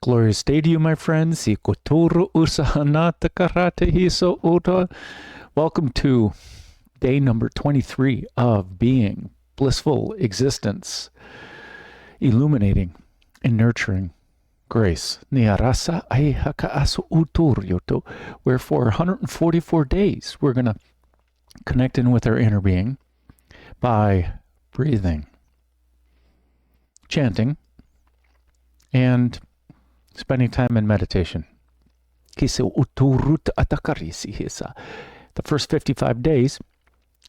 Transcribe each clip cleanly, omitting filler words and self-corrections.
Glorious day to you, my friends. Welcome to day number 23 of being, blissful existence, illuminating and nurturing grace. Where for 144 days we're going to connect in with our inner being by breathing, chanting, and spending time in meditation. The first 55 days,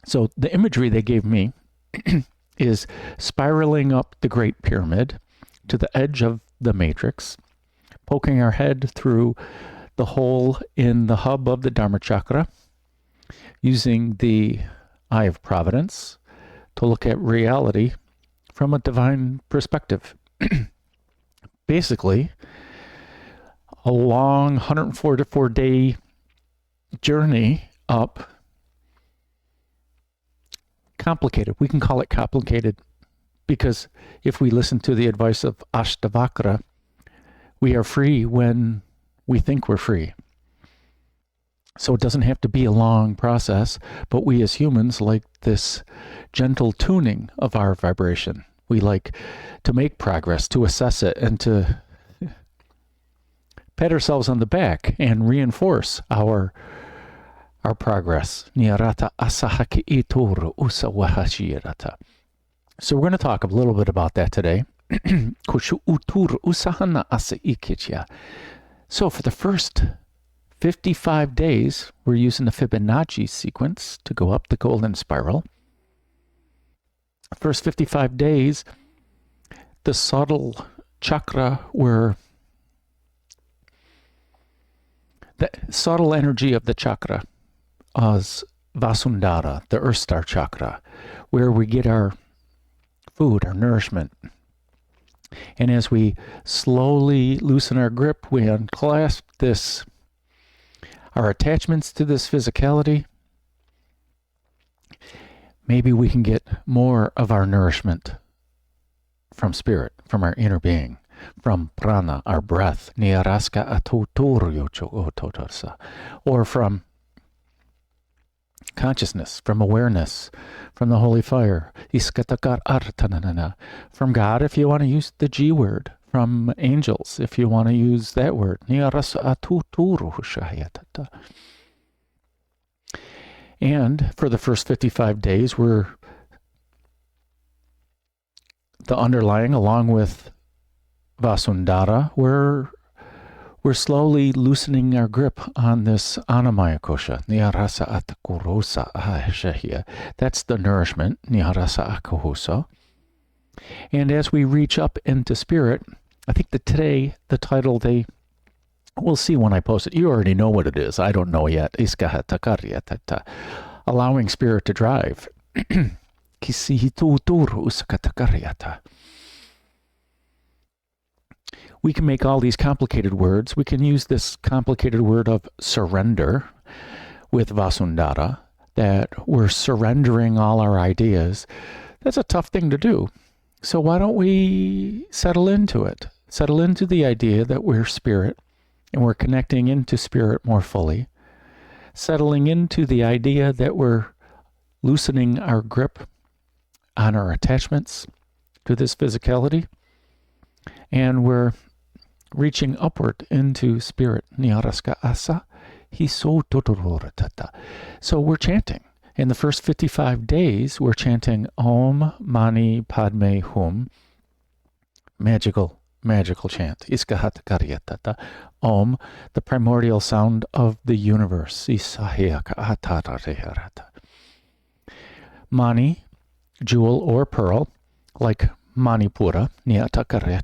so the imagery they gave me is spiraling up the Great Pyramid to the edge of the matrix, poking our head through the hole in the hub of the Dharma chakra, using the Eye of Providence to look at reality from a divine perspective. Basically, a long 144-day journey up. Complicated. We can call it complicated because if we listen to the advice of Ashtavakra, we are free when we think we're free. So it doesn't have to be a long process, but we as humans like this gentle tuning of our vibration. We like to make progress, to assess it, and to pat ourselves on the back and reinforce our progress. So we're going to talk a little bit about that today. So for the first 55 days, we're using the Fibonacci sequence to go up the golden spiral. First 55 days, the subtle chakra were the subtle energy of the chakra is Vasundhara, the Earth Star chakra, where we get our food, our nourishment. And as we slowly loosen our grip, we unclasp this, our attachments to this physicality. Maybe we can get more of our nourishment from spirit, from our inner being, from prana, our breath, or from consciousness, from awareness, from the holy fire, from God if you want to use the G word, from angels if you want to use that word. And for the first 55 days, we're the underlying, along with Vasundhara, we're slowly loosening our grip on this Annamaya kosha. That's the nourishment. And as we reach up into spirit, I think that today the title we'll see when I post it. You already know what it is. I don't know yet. Allowing spirit to drive. We can make all these complicated words. We can use this complicated word of surrender with Vasundhara, that we're surrendering all our ideas. That's a tough thing to do. So why don't we settle into it? Settle into the idea that we're spirit and we're connecting into spirit more fully. Settling into the idea that we're loosening our grip on our attachments to this physicality, and we're reaching upward into spirit. So we're chanting. In the first 55 days, we're chanting Om Mani Padme Hum. Magical chant. Om, the primordial sound of the universe. Mani, jewel or pearl, like Manipura,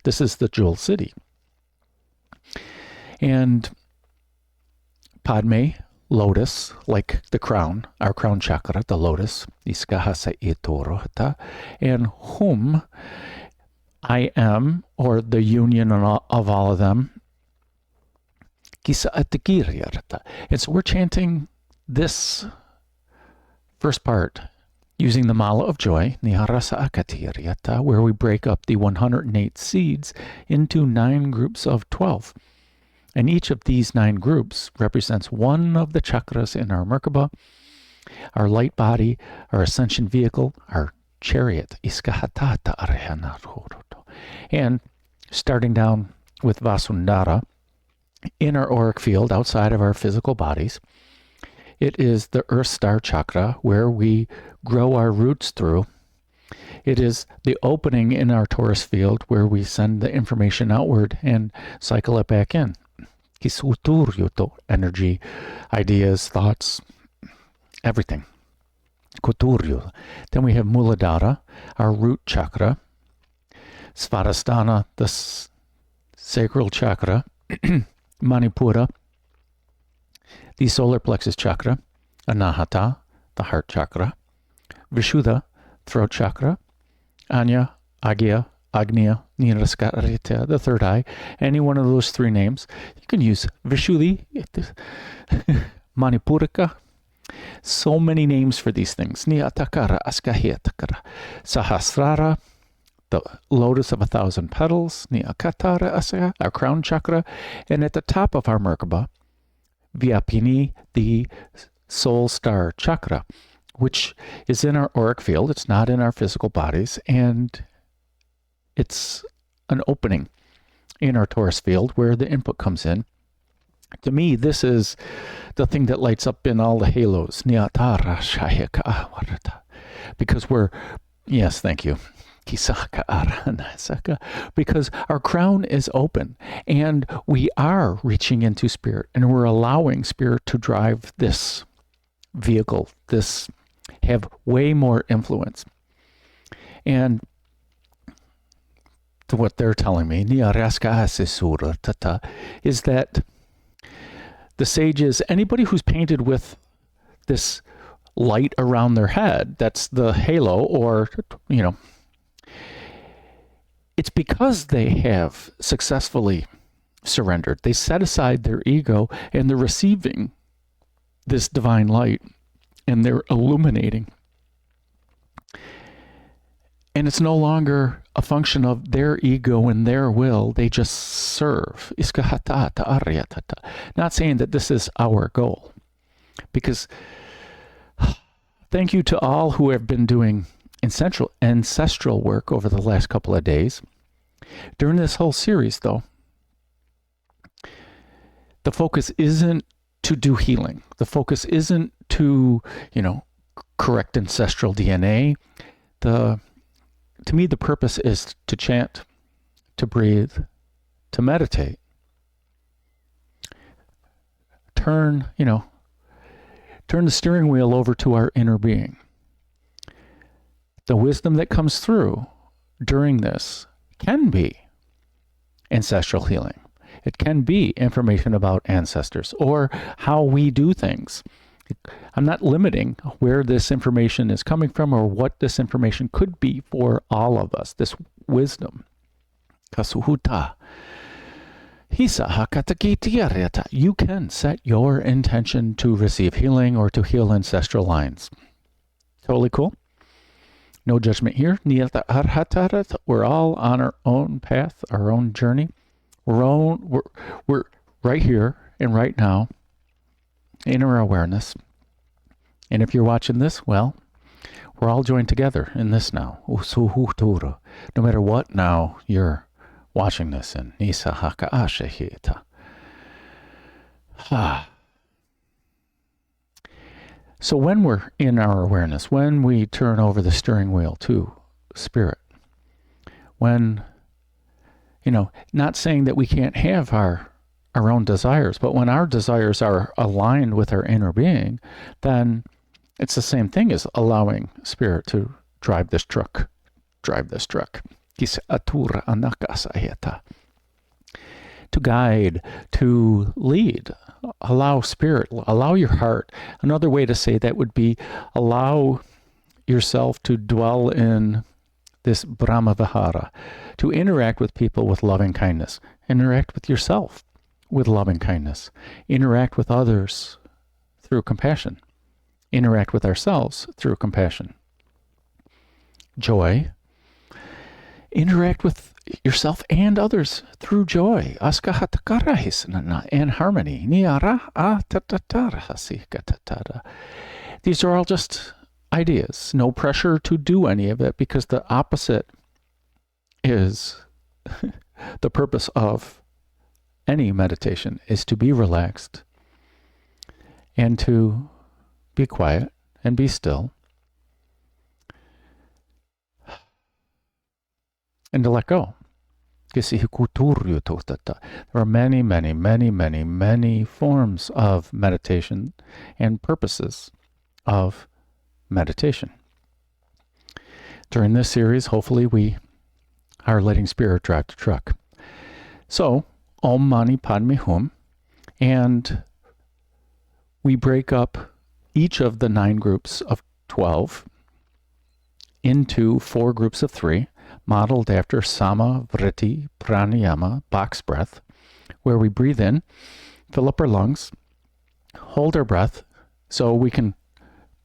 this is the jewel city. And Padme, lotus, like the crown, our crown chakra, the lotus, and Hum, I am, or the union of all of them. And so we're chanting this first part using the Mala of Joy, where we break up the 108 seeds into 9 groups of 12. And each of these 9 groups represents one of the chakras in our Merkaba, our light body, our ascension vehicle, our chariot. And starting down with Vasundhara, in our auric field outside of our physical bodies, it is the Earth Star Chakra where we grow our roots through. It is the opening in our Taurus field where we send the information outward and cycle it back in. Energy, ideas, thoughts, everything. Then we have Muladhara, our root chakra. Svadhisthana, the sacral chakra. Manipura, the solar plexus chakra. Anahata, the heart chakra. Vishuddha, throat chakra. Anya, Agya, Agnya, Niraskarita, the third eye. Any one of those 3 names. You can use Vishuddhi, Manipurika. So many names for these things. Niyatakara, Askahiyatakara. Sahasrara, the lotus of 1,000 petals. Niyakatara, Asya, our crown chakra. And at the top of our Merkaba, Vyapini, the soul star chakra, which is in our auric field. It's not in our physical bodies, and it's an opening in our Taurus field where the input comes in. To me, this is the thing that lights up in all the halos. Because we're, yes, thank you. Because our crown is open and we are reaching into spirit and we're allowing spirit to drive this vehicle, this have way more influence. And to what they're telling me, is that the sages, anybody who's painted with this light around their head, that's the halo, or, it's because they have successfully surrendered. They set aside their ego and they're receiving this divine light and they're illuminating. And it's no longer a function of their ego and their will. They just serve. Not saying that this is our goal. Because thank you to all who have been doing ancestral work over the last couple of days. During this whole series, though, the focus isn't to do healing. The focus isn't to, correct ancestral DNA. To me, the purpose is to chant, to breathe, to meditate. Turn the steering wheel over to our inner being. The wisdom that comes through during this can be ancestral healing. It can be information about ancestors or how we do things. I'm not limiting where this information is coming from or what this information could be for all of us, this wisdom. Kasuhuta. You can set your intention to receive healing or to heal ancestral lines. Totally cool. No judgment here. We're all on our own path, our own journey. We're right here and right now in our awareness. And if you're watching this, well, we're all joined together in this now. No matter what now you're watching this in. So when we're in our awareness, when we turn over the steering wheel to spirit, when, not saying that we can't have our own desires, but when our desires are aligned with our inner being, then it's the same thing as allowing spirit to drive this truck. To guide, to lead, allow spirit, allow your heart. Another way to say that would be allow yourself to dwell in this Brahma Vihara, to interact with people with loving kindness, interact with yourself with loving kindness, interact with others through compassion, interact with ourselves through compassion. joy. Interact with yourself and others through joy. And harmony. These are all just ideas. No pressure to do any of it, because the opposite is the purpose of any meditation, is to be relaxed and to be quiet and be still and to let go. There are many, many, many, many, many forms of meditation and purposes of meditation. During this series, hopefully we are letting Spirit drive the truck. So, Om Mani Padme Hum, and we break up each of the 9 groups of 12 into 4 groups of 3, modeled after Sama Vritti Pranayama, box breath, where we breathe in, fill up our lungs, hold our breath, so we can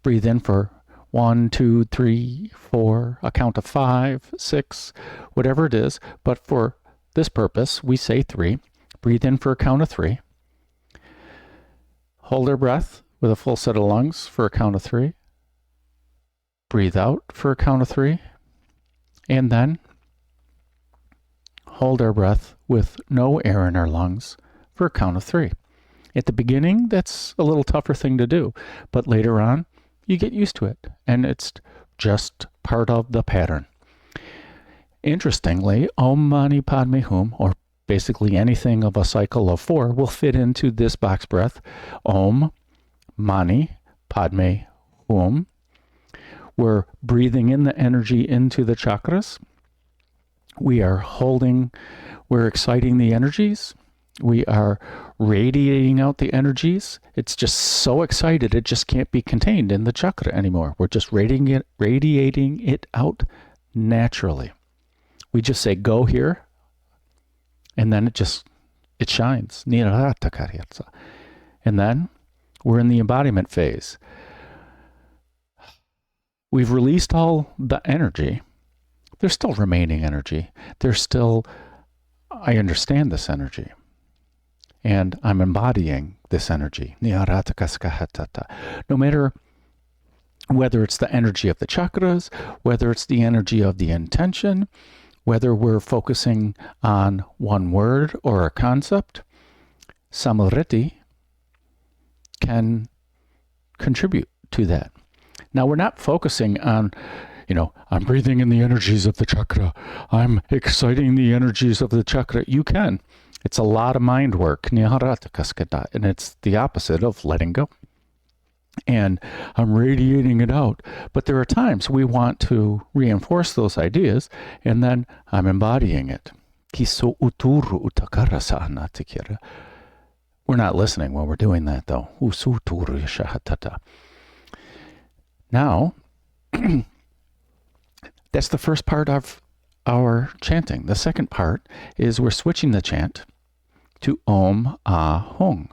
breathe in for 1, 2, 3, 4, a count of 5, 6, whatever it is. But for this purpose, we say 3. Breathe in for a count of 3. Hold our breath with a full set of lungs for a count of 3. Breathe out for a count of 3. And then hold our breath with no air in our lungs for a count of 3. At the beginning, that's a little tougher thing to do, but later on, you get used to it, and it's just part of the pattern. Interestingly, Om Mani Padme Hum, or basically anything of a cycle of 4, will fit into this box breath. Om Mani Padme Hum. We're breathing in the energy into the chakras. We are holding, we're exciting the energies. We are radiating out the energies. It's just so excited, it just can't be contained in the chakra anymore. We're just radiating it out naturally. We just say, go here, and then it shines. And then we're in the embodiment phase. We've released all the energy. There's still remaining energy. There's still, I understand this energy. And I'm embodying this energy. No matter whether it's the energy of the chakras, whether it's the energy of the intention, whether we're focusing on one word or a concept, Samariti can contribute to that. Now, we're not focusing on, I'm breathing in the energies of the chakra. I'm exciting the energies of the chakra. You can. It's a lot of mind work, and it's the opposite of letting go. And I'm radiating it out. But there are times we want to reinforce those ideas, and then I'm embodying it. We're not listening when we're doing that, though. Now, that's the first part of our chanting. The second part is we're switching the chant to Om Ah Hung.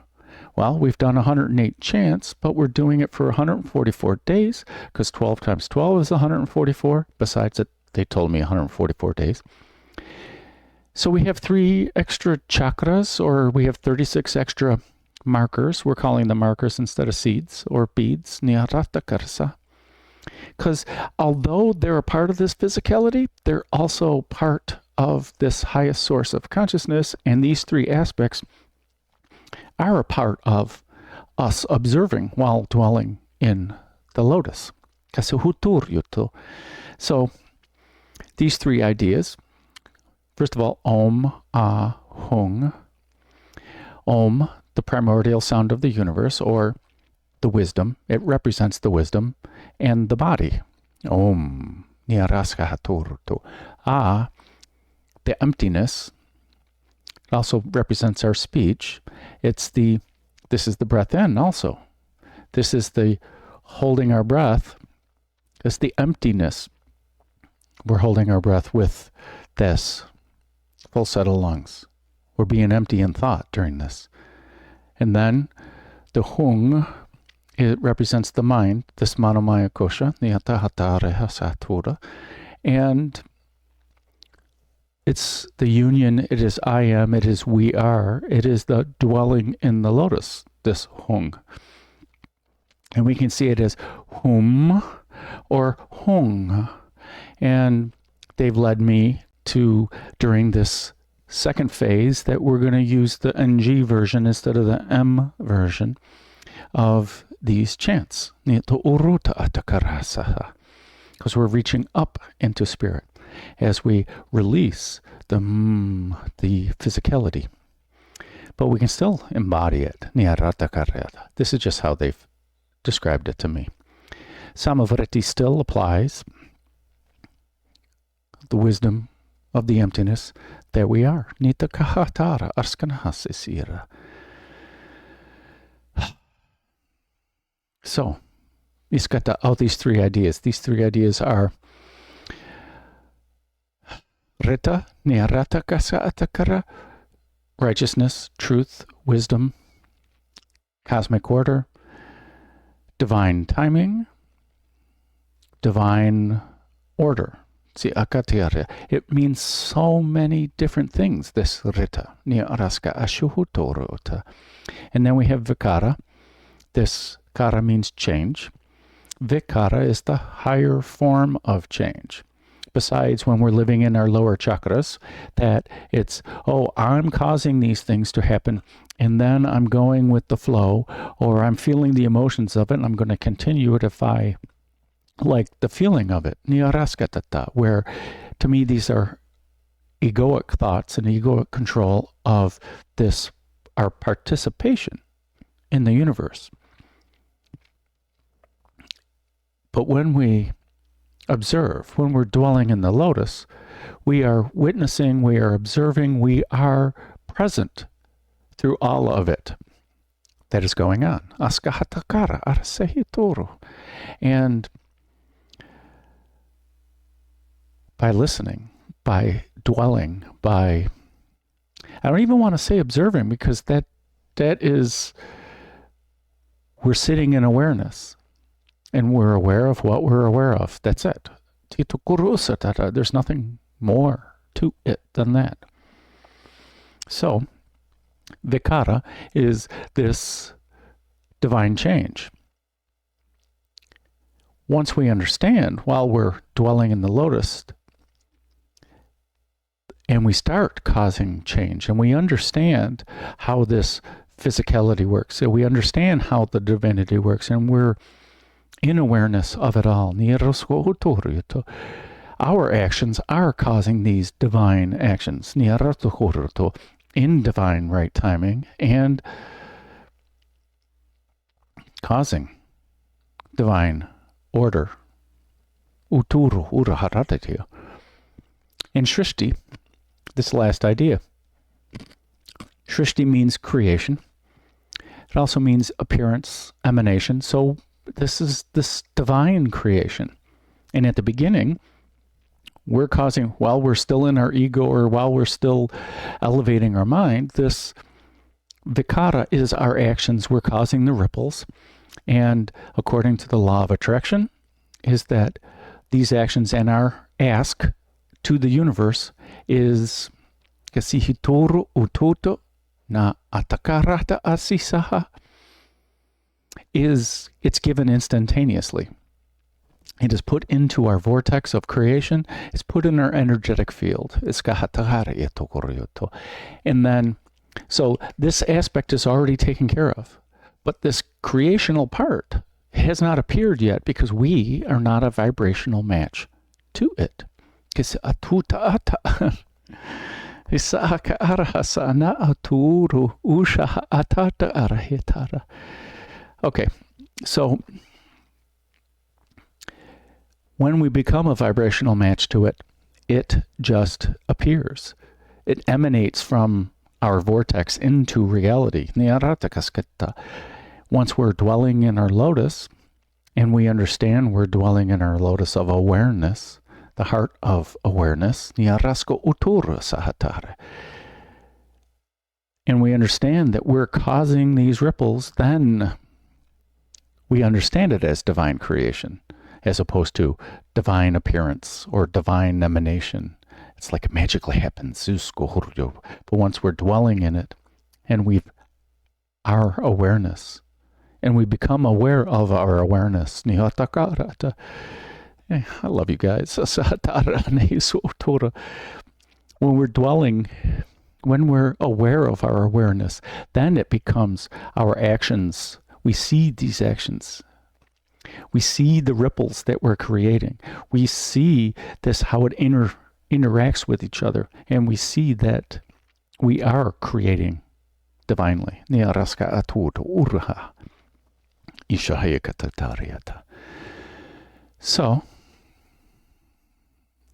Well, we've done 108 chants, but we're doing it for 144 days, because 12 times 12 is 144. Besides it, they told me 144 days. So we have 3 extra chakras, or we have 36 extra markers. We're calling them markers instead of seeds or beads. Because although they're a part of this physicality, they're also part of this highest source of consciousness, and these 3 aspects are a part of us observing while dwelling in the lotus. So these 3 ideas, first of all, Om Ah Hung. Om, the primordial sound of the universe, or the wisdom. It represents the wisdom and the body. Om. Ah, the emptiness. It also represents our speech. This is the breath in also. This is the holding our breath. It's the emptiness. We're holding our breath with this full set of lungs. We're being empty in thought during this. And then the Hung, it represents the mind, this manomaya kosha, And it's the union, it is I am, it is we are, it is the dwelling in the lotus, this hung. And we can see it as hum or hung. And they've led me to, during this second phase, that we're going to use the NG version instead of the M version of these chants. Because we're reaching up into spirit as we release the physicality. But we can still embody it. This is just how they've described it to me. Samavriti still applies the wisdom of the emptiness that we are. So, he's got out these three ideas. These three ideas are Rita, Niyarata Kasa Atakara, righteousness, truth, wisdom, cosmic order, divine timing, divine order. See, akatiare. It means so many different things, this Rita. Niyaraska Ashuhutorota. And then we have Vikara. This Kara means change. Vikara is the higher form of change. Besides, when we're living in our lower chakras, that it's, oh, I'm causing these things to happen, and then I'm going with the flow, or I'm feeling the emotions of it, and I'm going to continue it if I like the feeling of it. Niyaraskatata, where to me these are egoic thoughts and egoic control of this, our participation in the universe. But when we observe, when we're dwelling in the lotus, we are witnessing, we are observing, we are present through all of it that is going on. Askahatakara arsehituru. And by listening, by dwelling, by, I don't even want to say observing, because that is, we're sitting in awareness. And we're aware of what we're aware of. That's it. There's nothing more to it than that. So, Vikara is this divine change. Once we understand, while we're dwelling in the lotus, and we start causing change, and we understand how this physicality works, so we understand how the divinity works, and we're in awareness of it all. Our actions are causing these divine actions in divine right timing and causing divine order. In Shrishti, this last idea, Shrishti means creation. It also means appearance, emanation. So this is this divine creation. And at the beginning, we're causing, while we're still in our ego or while we're still elevating our mind, this vikara is our actions. We're causing the ripples. And according to the law of attraction, is that these actions and our ask to the universe is kasihitoro utoto na atakarata asisaha, is it's given instantaneously. It is put into our vortex of creation. It's put in our energetic field. And then, so this aspect is already taken care of. But this creational part has not appeared yet because we are not a vibrational match to it. Okay, so when we become a vibrational match to it, it just appears. It emanates from our vortex into reality. Once we're dwelling in our lotus, and we understand we're dwelling in our lotus of awareness, the heart of awareness, and we understand that we're causing these ripples, then we understand it as divine creation. as opposed to divine appearance or divine emanation. It's like it magically happens. But once we're dwelling in it and our awareness, and we become aware of our awareness. I love you guys. When we're dwelling, when we're aware of our awareness, then it becomes our actions. We see these actions. We see the ripples that we're creating. We see this, how it interacts with each other, and we see that we are creating divinely. So,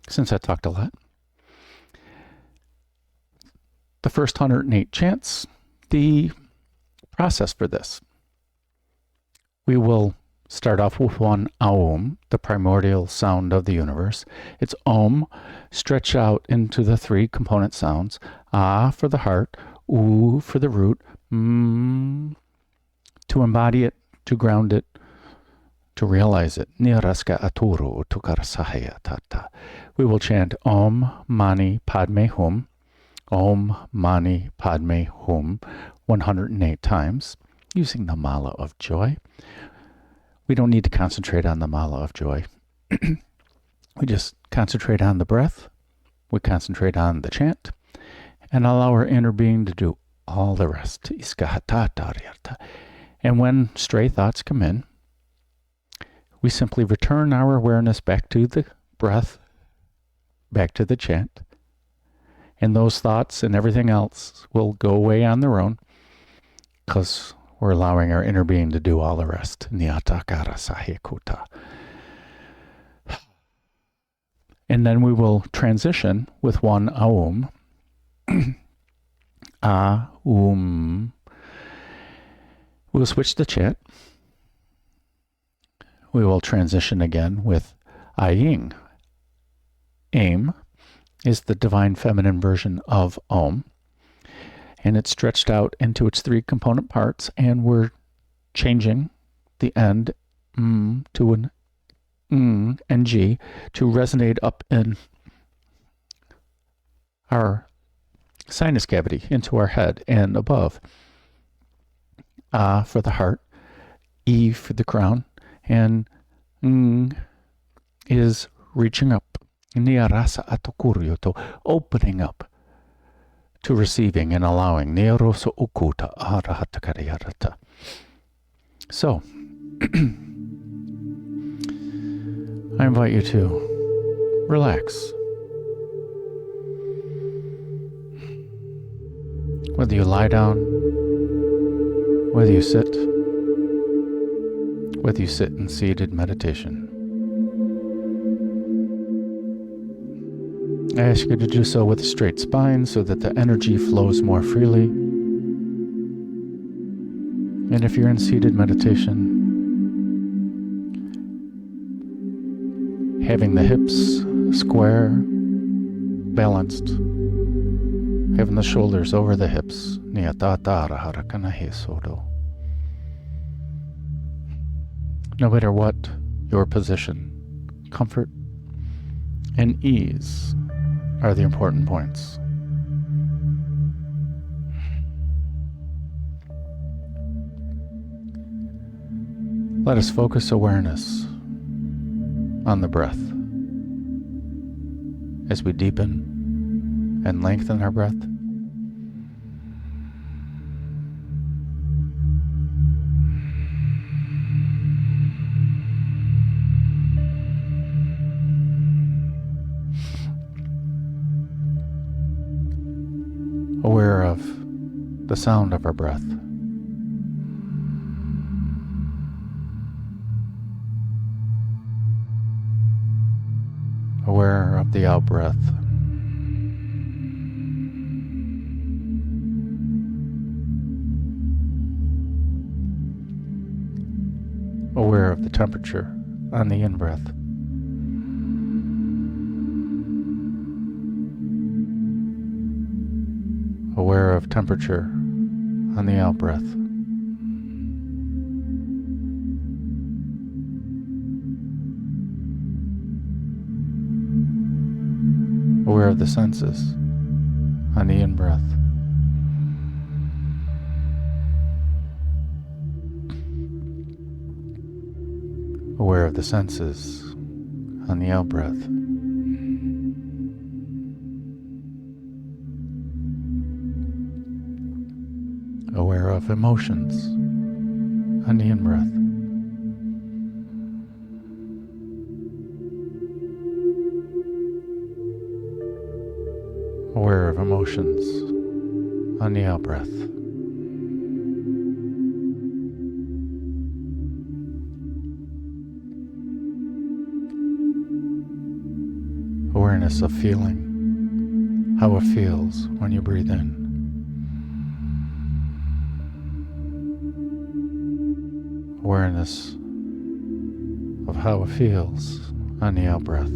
since I talked a lot, the first 108 chants, the process for this. We will start off with one Aum, the primordial sound of the universe. It's Om, stretch out into the three component sounds. Ah for the heart, U for the root, to embody it, to ground it, to realize it. We will chant Om Mani Padme Hum, Om Mani Padme Hum 108 times, using the Mala of Joy. We don't need to concentrate on the Mala of Joy. We just concentrate on the breath. We concentrate on the chant and allow our inner being to do all the rest. And when stray thoughts come in, we simply return our awareness back to the breath, back to the chant, and those thoughts and everything else will go away on their own because we're allowing our inner being to do all the rest. And then we will transition with one Aum. Aum. We'll switch the chant. We will transition again with Aying. Aim is the divine feminine version of Om, and it's stretched out into its three component parts, and we're changing the end to an and G to resonate up in our sinus cavity, into our head and above. A for the heart, E for the crown, and is reaching up, opening up to receiving and allowing. So, I invite you to relax. Whether you lie down, whether you sit in seated meditation. I ask you to do so with a straight spine so that the energy flows more freely. And if you're in seated meditation, having the hips square, balanced, having the shoulders over the hips. No matter what your position, comfort and ease are the important points. Let us focus awareness on the breath as we deepen and lengthen our breath. Aware of the sound of our breath. Aware of the out-breath. Aware of the temperature on the in-breath. Aware of temperature on the out-breath. of the senses on the in-breath. Aware of the senses on the out-breath. Aware of emotions on the in-breath. Aware of emotions on the out-breath. Awareness of feeling, how it feels when you breathe in. Awareness of how it feels on the out-breath.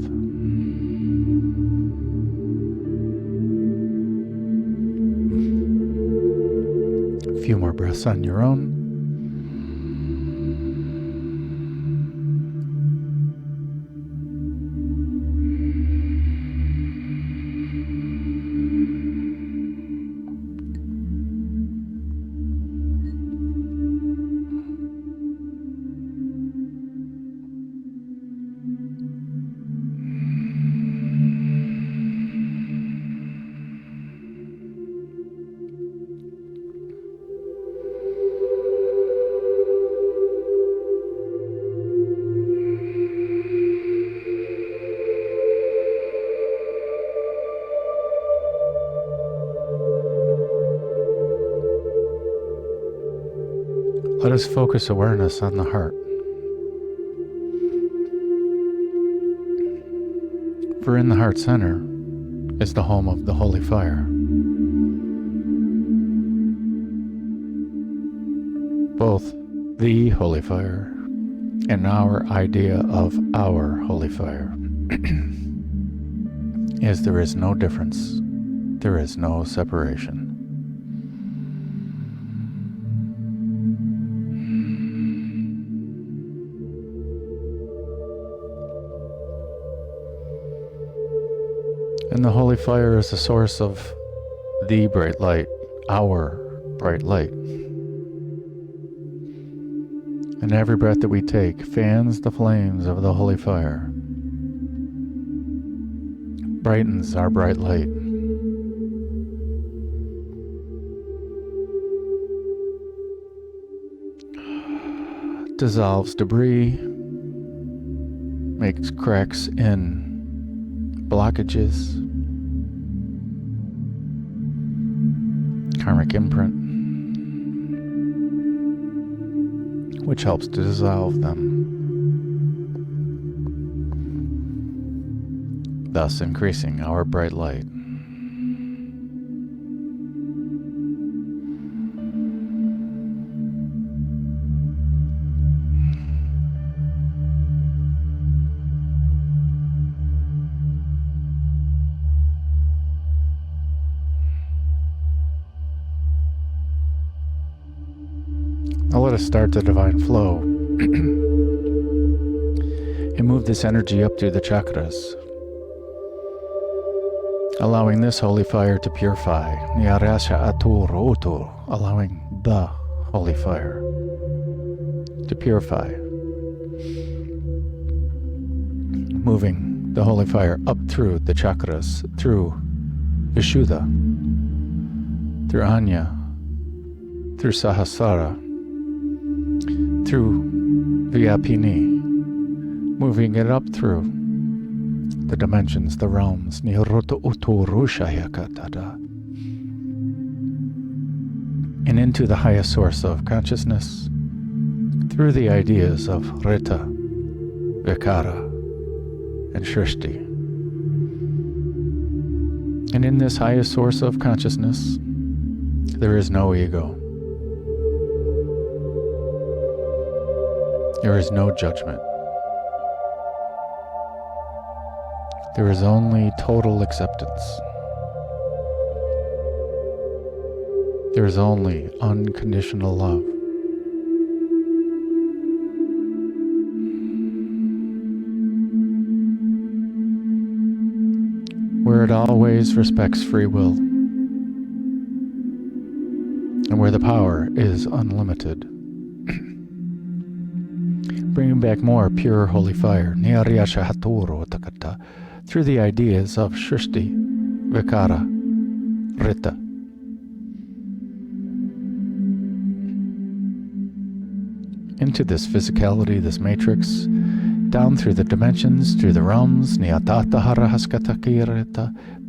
A few more breaths on your own. Let us focus awareness on the heart. For in the heart center is the home of the holy fire. Both the holy fire and our idea of our holy fire is there is no difference, there is no separation. And the holy fire is the source of the bright light, our bright light. And every breath that we take fans the flames of the holy fire, brightens our bright light. Dissolves debris, makes cracks in blockages, karmic imprint, which helps to dissolve them, thus increasing our bright light. Now let us start the divine flow and move this energy up through the chakras, allowing this holy fire to purify, allowing the holy fire to purify, moving the holy fire up through the chakras, through Vishuddha, through Anya, through Sahasrara, through Vyapini, moving it up through the dimensions, the realms, and into the highest source of consciousness through the ideas of Rita, Vikara, and Shrishti. And in this highest source of consciousness, there is no ego. There is no judgment. There is only total acceptance. There is only unconditional love. Where it always respects free will, and where the power is unlimited. Bringing back more pure holy fire through the ideas of Shrishti, Vikara, Rita. Into this physicality, this matrix, down through the dimensions, through the realms,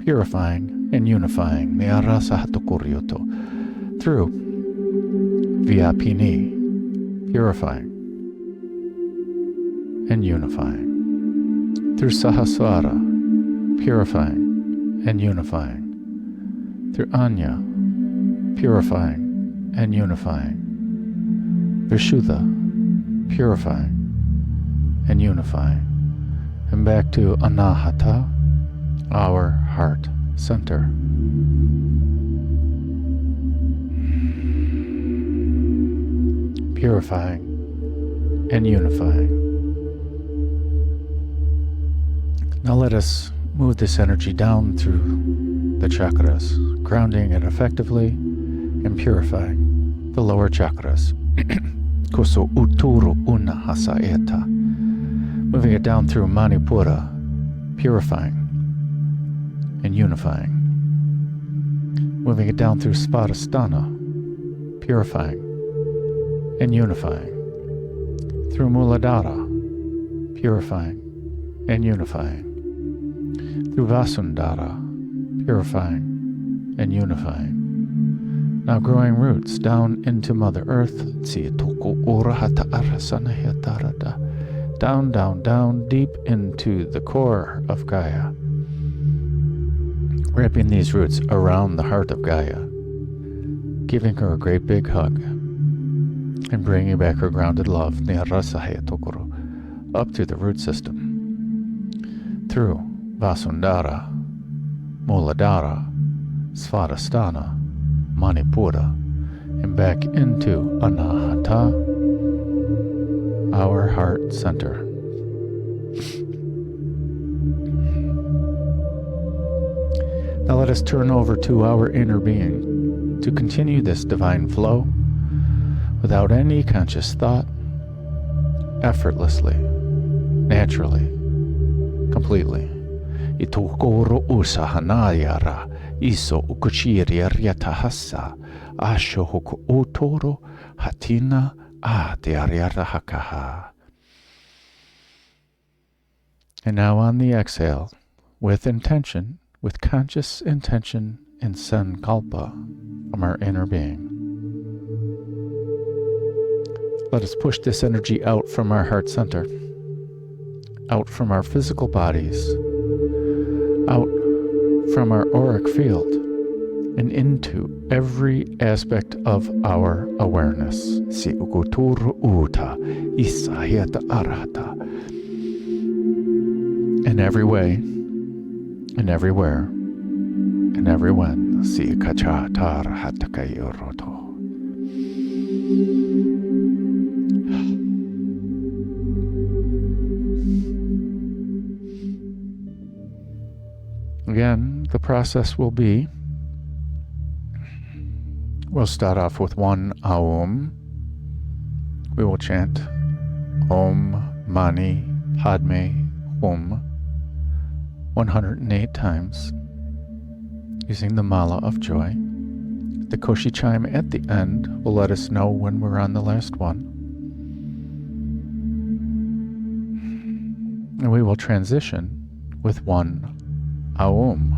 purifying and unifying, through Vyapini, purifying and unifying, through Sahasrara, purifying and unifying, through Anya, purifying and unifying, Vishuddha, purifying and unifying, and back to Anahata, our heart center. Purifying and unifying. Now let us move this energy down through the chakras, grounding it effectively and purifying the lower chakras. Koso uturu una hasaeta. Moving it down through Manipura, purifying and unifying. Moving it down through Svadhisthana, purifying and unifying. Through Muladhara, purifying and unifying. Through Vasundhara, purifying and unifying. Now growing roots down into Mother Earth. Down, down, down, deep into the core of Gaia. Wrapping these roots around the heart of Gaia. Giving her a great big hug. And bringing back her grounded love, up through the root system. Through Vasundhara, Muladhara, Svadhisthana, Manipura, and back into Anahata, our heart center. Now let us turn over to our inner being to continue this divine flow without any conscious thought, effortlessly, naturally, completely. Itokoro usahanayara iso ukuchiri ryatahasa asho hoku otoro hatina hakaha. And now on the exhale, with intention, with conscious intention and sankalpa from our inner being, let us push this energy out from our heart center, out from our physical bodies, out from our auric field, and into every aspect of our awareness. Si ukuturu uta isayata arhata. In every way, in everywhere, in everyone. Si kacha tar hatakayoroto. Again, the process will be, we'll start off with one Aum. We will chant Om Mani Padme Hum 108 times using the Mala of Joy. The Koshi chime at the end will let us know when we're on the last one. And we will transition with one Aum.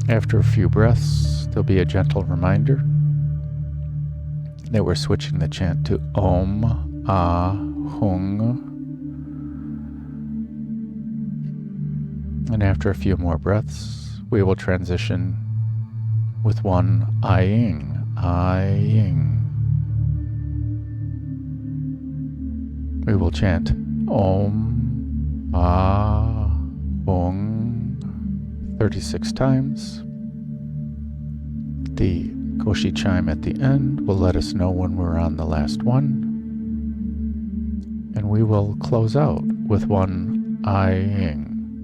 After a few breaths, there'll be a gentle reminder that we're switching the chant to Om, Ah, Hung. And after a few more breaths, we will transition with one Aying, Aying. We will chant Om, Ah, Hung 36 times. The Koshi chime at the end will let us know when we're on the last one. And we will close out with one Aying.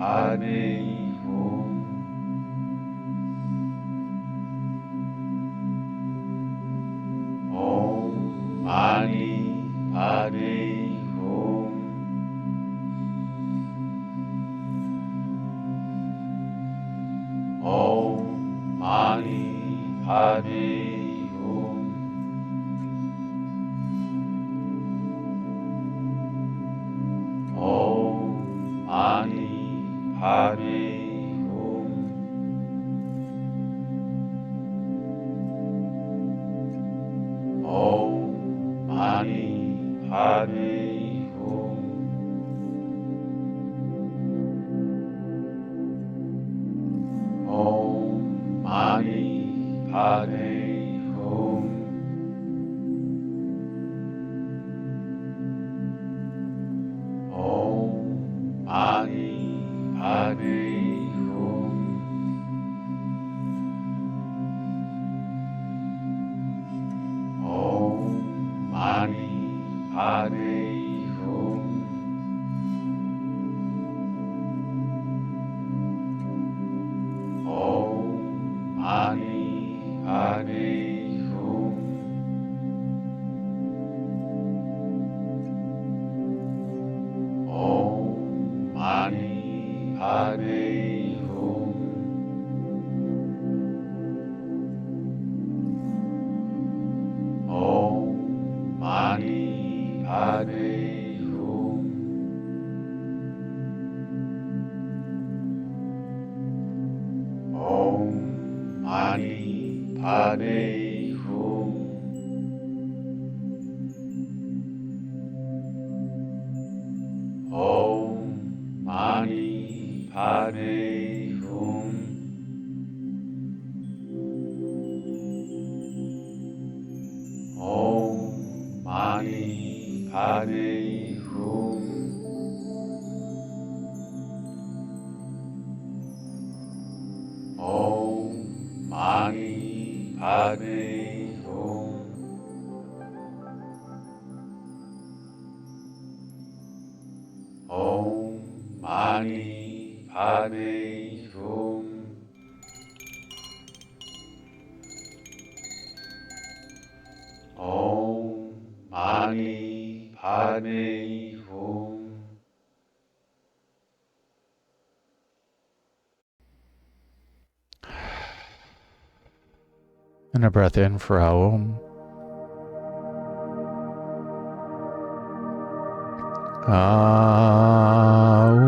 Padme Hum. Om Mani Padme Hum. Om Mani Padme Hum. Om Mani Padme Hum. Om Mani Padme Hum. Om Mani Padme Hum. Om Mani Padme Hum. Om Mani Padme Hum. Om Mani Padme Hum. Om Mani Padme Hum. Om Mani Padme Hum. Om Mani Padme Hum. Om Mani Padme Hum. Om Mani Padme Hum. Om Mani Padme Hum. Om Mani Padme Hum. Om Mani Padme Hum. And a breath in for Aum. Aum.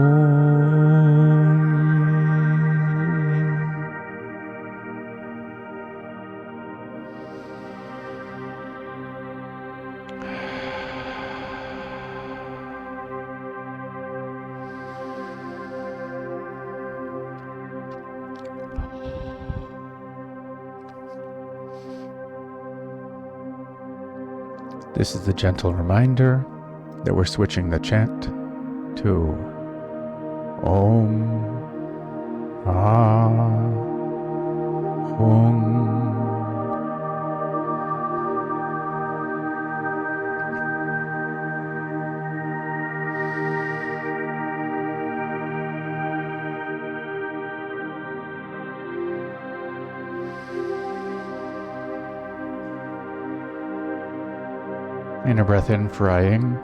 This is the gentle reminder that we're switching the chant to Om Hum. And a breath in for Aying.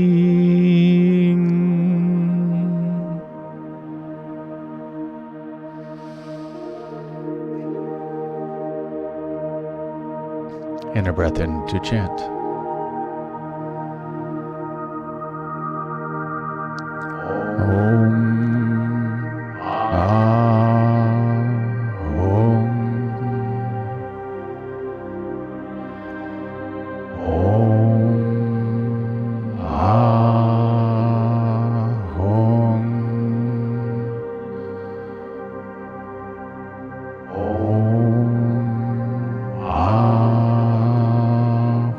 Aying. And a breath in to chant. Om.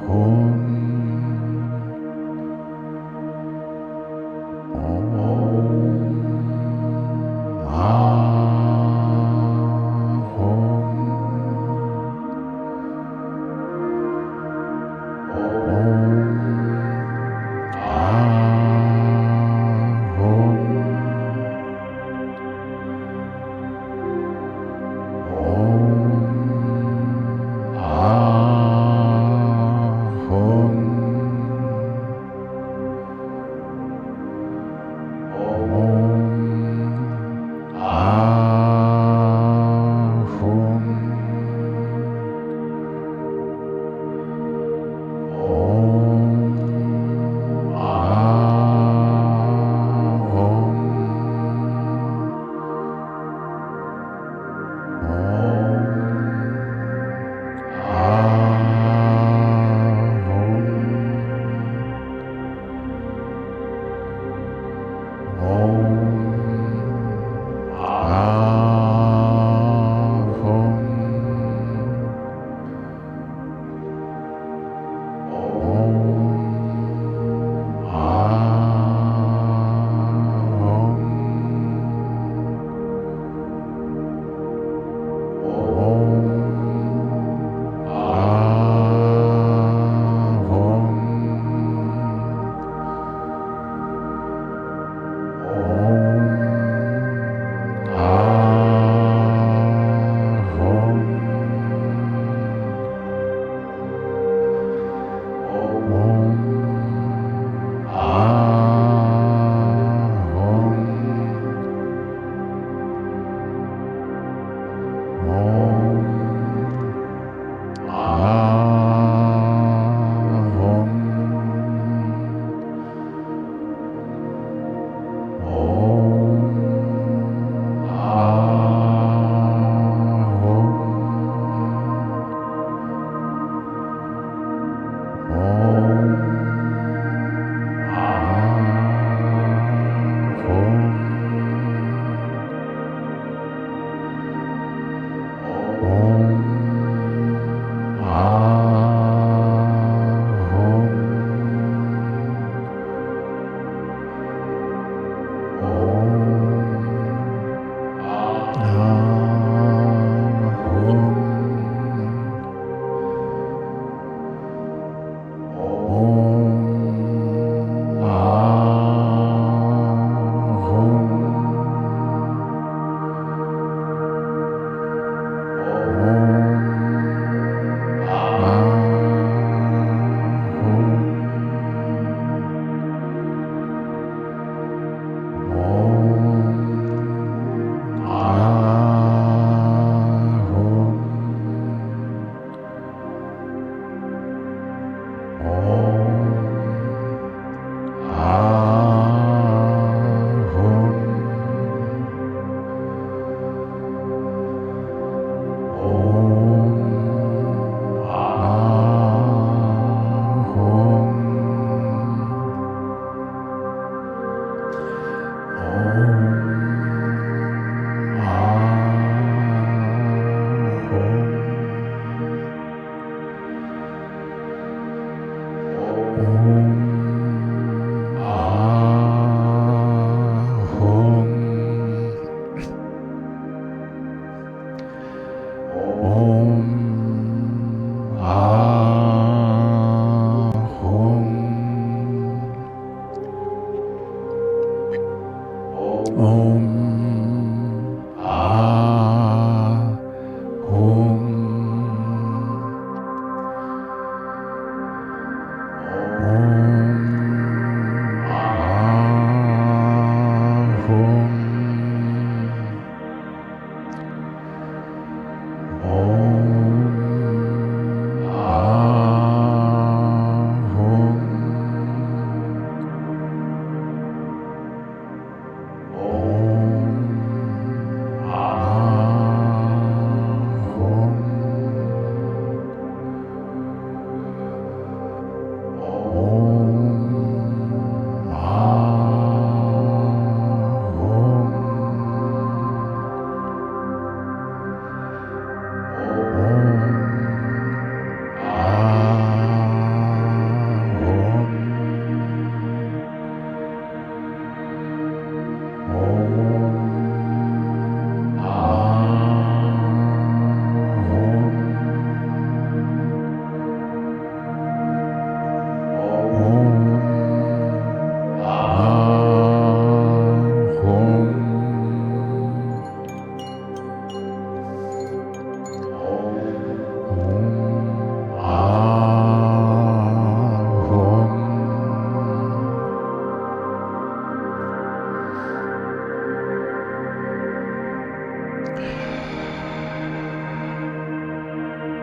Om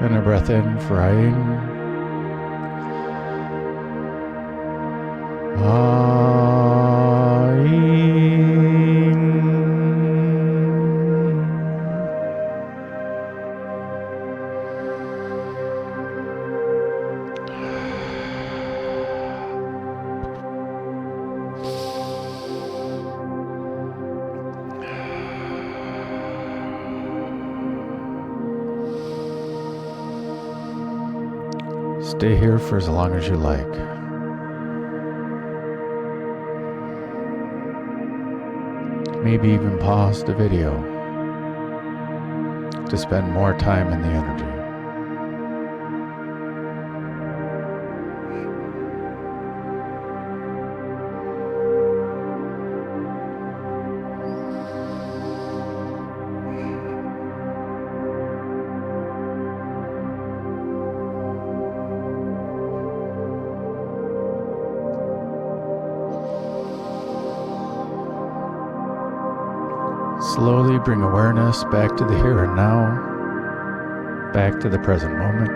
And a breath in for Aing. Stay here for as long as you like. Maybe even pause the video to spend more time in the energy. Slowly bring awareness back to the here and now, back to the present moment.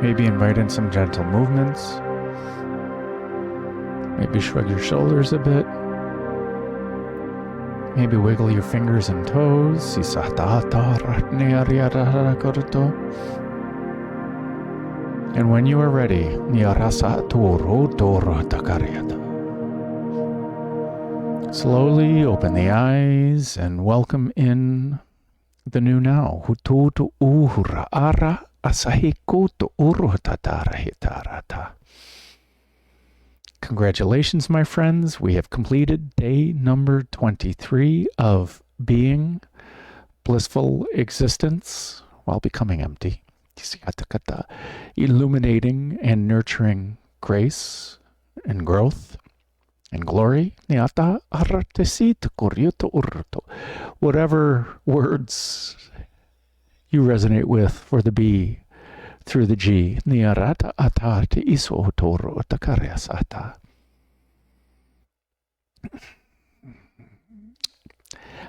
Maybe invite in some gentle movements. Maybe shrug your shoulders a bit. Maybe wiggle your fingers and toes. And when you are ready, slowly open the eyes and welcome in the new now. Congratulations, my friends. We have completed day number 23 of being blissful existence while becoming empty. Illuminating and nurturing grace and growth and glory. Whatever words you resonate with for the B through the G.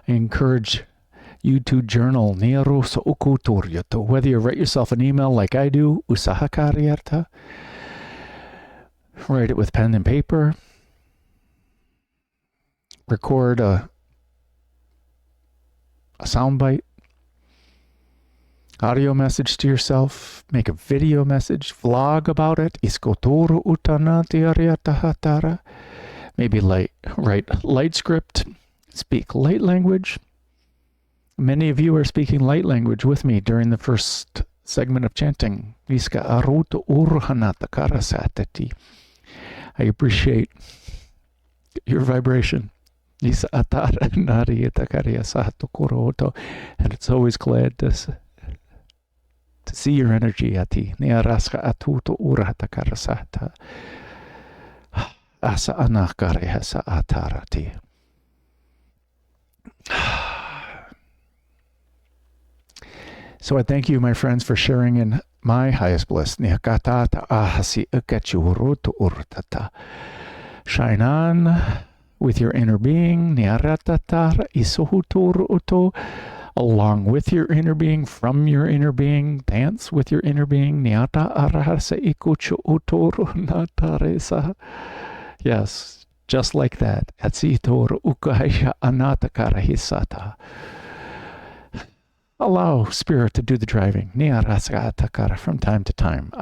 I encourage you to journal, whether you write yourself an email like I do, write it with pen and paper, record a soundbite, audio message to yourself, make a video message, vlog about it, maybe write light script, speak light language. Many of you are speaking light language with me during the first segment of chanting. I appreciate your vibration. And it's always glad to see your energy. So I thank you, my friends, for sharing in my highest bliss. Shine on with your inner being, along with your inner being, from your inner being, dance with your inner being. Yes, just like that. Allow Spirit to do the driving from time to time.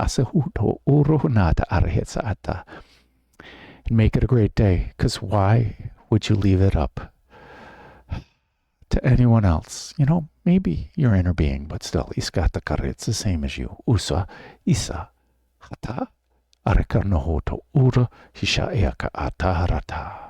And make it a great day, because why would you leave it up to anyone else? You know, maybe your inner being, but still, it's the same as you. Usa, isa, hata, arekarnohoto, ura, hisha eaka ataharata.